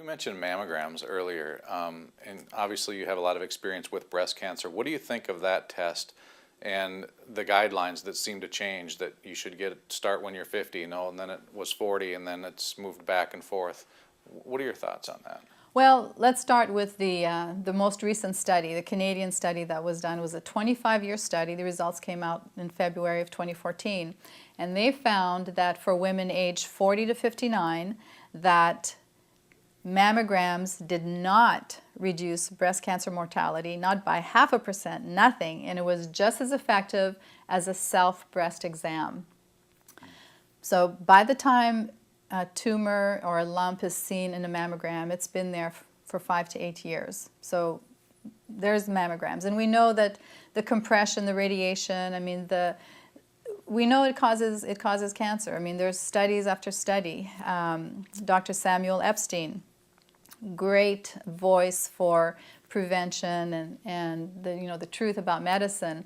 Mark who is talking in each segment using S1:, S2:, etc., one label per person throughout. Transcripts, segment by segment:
S1: mentioned mammograms earlier, and obviously you have a lot of experience with breast cancer. What do you think of that test and the guidelines that seem to change, that you should start when you're 50, and then it was 40, and then it's moved back and forth? What are your thoughts on that?
S2: Well, let's start with the most recent study. The Canadian study that was done was a 25-year study. The results came out in February of 2014, and they found that for women aged 40 to 59, that mammograms did not reduce breast cancer mortality, not by 0.5%, nothing, and it was just as effective as a self-breast exam. So by the time a tumor or a lump is seen in a mammogram, it's been there for 5 to 8 years. So there's mammograms. And we know that the compression, the radiation, I mean, we know it causes cancer. I mean, there's studies after study. Dr. Samuel Epstein, great voice for prevention and the truth about medicine.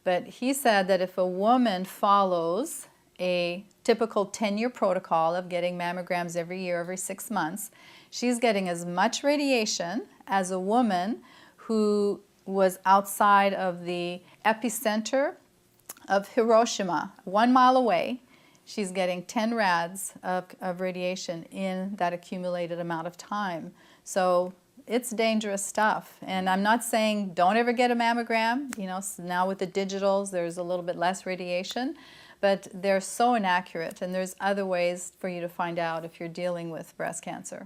S2: But he said that if a woman follows a typical 10-year protocol of getting mammograms every year, every 6 months, she's getting as much radiation as a woman who was outside of the epicenter of Hiroshima, 1 mile away. She's getting 10 rads of radiation in that accumulated amount of time. So it's dangerous stuff. And I'm not saying don't ever get a mammogram. Now with the digitals, there's a little bit less radiation, but they're so inaccurate, and there's other ways for you to find out if you're dealing with breast cancer.